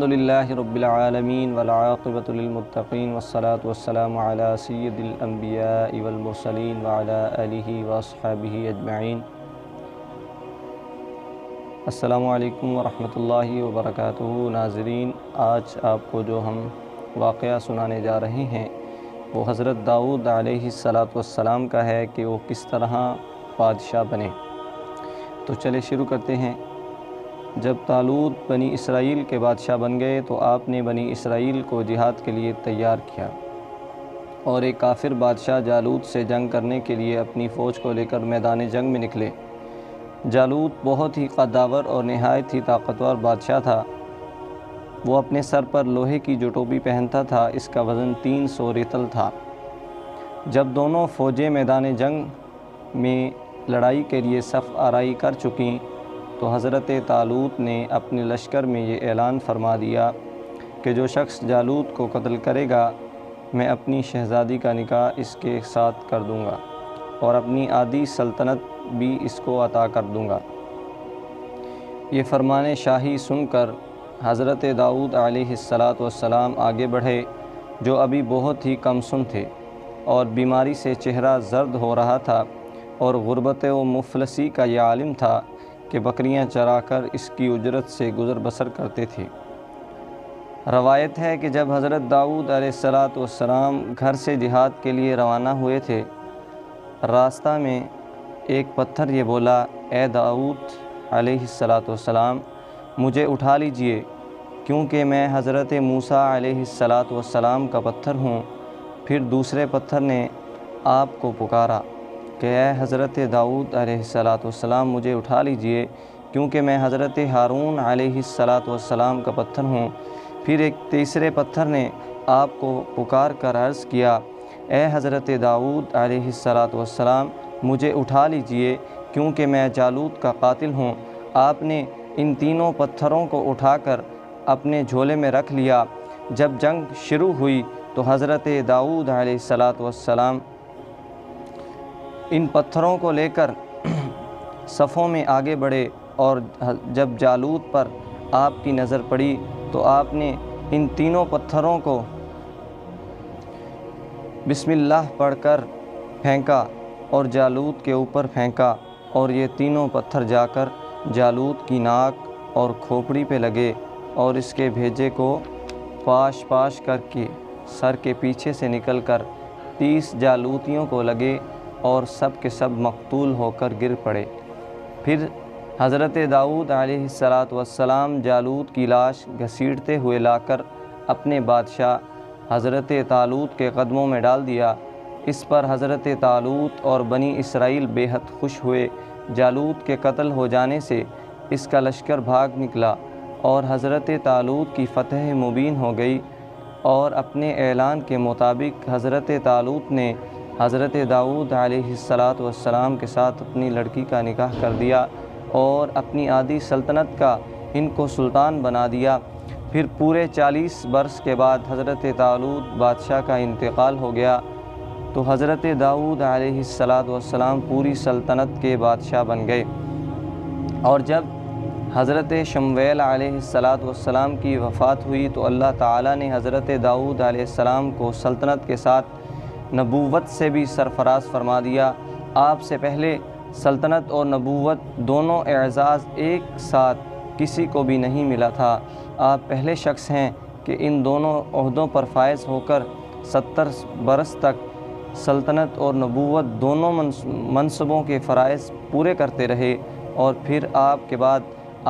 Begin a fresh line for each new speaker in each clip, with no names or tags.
الحمدللہ رب العالمین والعاقبۃ للمتقین والصلاة والسلام علی سید الانبیاء والمرسلین وعلی آلہ واصحابہ اجمعین۔ السلام علیکم ورحمۃ اللہ وبرکاتہ۔ ناظرین، آج آپ کو جو ہم واقعہ سنانے جا رہے ہیں وہ حضرت داؤد علیہ السلام کا ہے کہ وہ کس طرح بادشاہ بنے۔ تو چلے شروع کرتے ہیں۔ جب طالوت بنی اسرائیل کے بادشاہ بن گئے تو آپ نے بنی اسرائیل کو جہاد کے لیے تیار کیا، اور ایک کافر بادشاہ جالوت سے جنگ کرنے کے لیے اپنی فوج کو لے کر میدان جنگ میں نکلے۔ جالوت بہت ہی قداور اور نہایت ہی طاقتور بادشاہ تھا۔ وہ اپنے سر پر لوہے کی جو ٹوپی پہنتا تھا اس کا وزن 300 رطل تھا۔ جب دونوں فوجیں میدان جنگ میں لڑائی کے لیے صف آرائی کر چکیں تو حضرت طالوت نے اپنے لشکر میں یہ اعلان فرما دیا کہ جو شخص جالوت کو قتل کرے گا میں اپنی شہزادی کا نکاح اس کے ساتھ کر دوں گا اور اپنی آدھی سلطنت بھی اس کو عطا کر دوں گا۔ یہ فرمان شاہی سن کر حضرت داؤد علیہ السلام آگے بڑھے، جو ابھی بہت ہی کم سن تھے اور بیماری سے چہرہ زرد ہو رہا تھا، اور غربت و مفلسی کا یہ عالم تھا کہ بکریاں چرا کر اس کی اجرت سے گزر بسر کرتے تھے۔ روایت ہے کہ جب حضرت داؤد علیہ السلام گھر سے جہاد کے لیے روانہ ہوئے تھے، راستہ میں ایک پتھر یہ بولا، اے داؤد علیہ السلام، مجھے اٹھا لیجئے، کیونکہ میں حضرت موسیٰ علیہ السلام کا پتھر ہوں۔ پھر دوسرے پتھر نے آپ کو پکارا کہ اے حضرت داؤد علیہ السلام، مجھے اٹھا لیجئے، کیونکہ میں حضرت ہارون علیہ السلام کا پتھر ہوں۔ پھر ایک تیسرے پتھر نے آپ کو پکار کر عرض کیا، اے حضرت داؤد علیہ السلام، مجھے اٹھا لیجئے، کیونکہ میں جالوت کا قاتل ہوں۔ آپ نے ان تینوں پتھروں کو اٹھا کر اپنے جھولے میں رکھ لیا۔ جب جنگ شروع ہوئی تو حضرت داؤد علیہ السلام ان پتھروں کو لے کر صفوں میں آگے بڑھے، اور جب جالوت پر آپ کی نظر پڑی تو آپ نے ان تینوں پتھروں کو بسم اللہ پڑھ کر پھینکا اور جالوت کے اوپر پھینکا، اور یہ تینوں پتھر جا کر جالوت کی ناک اور کھوپڑی پہ لگے، اور اس کے بھیجے کو پاش پاش کر کے سر کے پیچھے سے نکل کر 30 جالوتیوں کو لگے، اور سب کے سب مقتول ہو کر گر پڑے۔ پھر حضرت داؤد علیہ السلام جالوت کی لاش گھسیٹتے ہوئے لا کر اپنے بادشاہ حضرت طالوت کے قدموں میں ڈال دیا۔ اس پر حضرت طالوت اور بنی اسرائیل بے حد خوش ہوئے۔ جالوت کے قتل ہو جانے سے اس کا لشکر بھاگ نکلا، اور حضرت طالوت کی فتح مبین ہو گئی، اور اپنے اعلان کے مطابق حضرت طالوت نے حضرت داؤد علیہ السلام کے ساتھ اپنی لڑکی کا نکاح کر دیا، اور اپنی آدھی سلطنت کا ان کو سلطان بنا دیا۔ پھر پورے 40 برس کے بعد حضرت طالوت بادشاہ کا انتقال ہو گیا، تو حضرت داؤد علیہ السلام پوری سلطنت کے بادشاہ بن گئے۔ اور جب حضرت شمویل علیہ السلام کی وفات ہوئی تو اللہ تعالیٰ نے حضرت داؤد علیہ السلام کو سلطنت کے ساتھ نبوت سے بھی سرفراز فرما دیا۔ آپ سے پہلے سلطنت اور نبوت دونوں اعزاز ایک ساتھ کسی کو بھی نہیں ملا تھا۔ آپ پہلے شخص ہیں کہ ان دونوں عہدوں پر فائز ہو کر 70 برس تک سلطنت اور نبوت دونوں منصبوں کے فرائض پورے کرتے رہے، اور پھر آپ کے بعد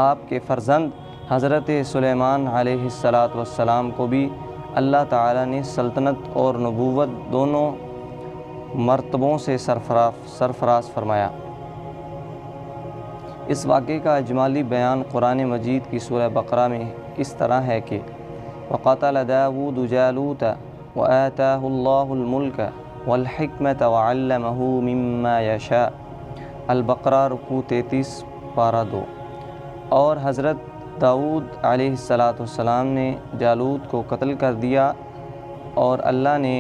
آپ کے فرزند حضرت سلیمان علیہ السلام کو بھی اللہ تعالیٰ نے سلطنت اور نبوت دونوں مرتبوں سے سرفراز فرمایا۔ اس واقعے کا اجمالی بیان قرآن مجید کی سورہ بقرہ میں اس طرح ہے کہ وَقَتَلَ دَاوُودُ جَالُوتَ وَآتَاهُ اللَّهُ الْمُلْكَ وَالْحِكْمَةَ وَعَلَّمَهُ مِمَّا يَشَاءُ۔ البقرہ رکوع 33 پارہ 2۔ اور حضرت داؤد علیہ السلام نے جالوت کو قتل کر دیا، اور اللہ نے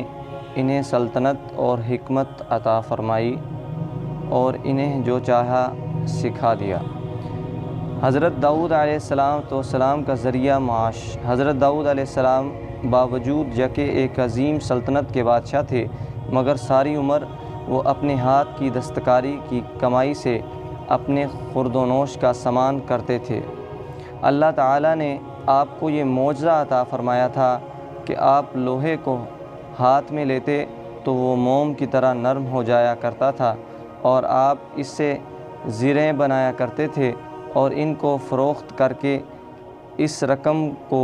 انہیں سلطنت اور حکمت عطا فرمائی، اور انہیں جو چاہا سکھا دیا۔ حضرت داؤد علیہ السلام کا ذریعہ معاش۔ حضرت داؤد علیہ السلام باوجود کہ ایک عظیم سلطنت کے بادشاہ تھے، مگر ساری عمر وہ اپنے ہاتھ کی دستکاری کی کمائی سے اپنے خورد و نوش کا سامان کرتے تھے۔ اللہ تعالیٰ نے آپ کو یہ معجزہ عطا فرمایا تھا کہ آپ لوہے کو ہاتھ میں لیتے تو وہ موم کی طرح نرم ہو جایا کرتا تھا، اور آپ اس سے زریں بنایا کرتے تھے اور ان کو فروخت کر کے اس رقم کو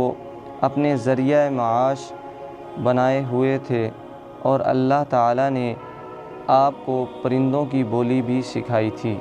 اپنے ذریعہ معاش بنائے ہوئے تھے، اور اللہ تعالیٰ نے آپ کو پرندوں کی بولی بھی سکھائی تھی۔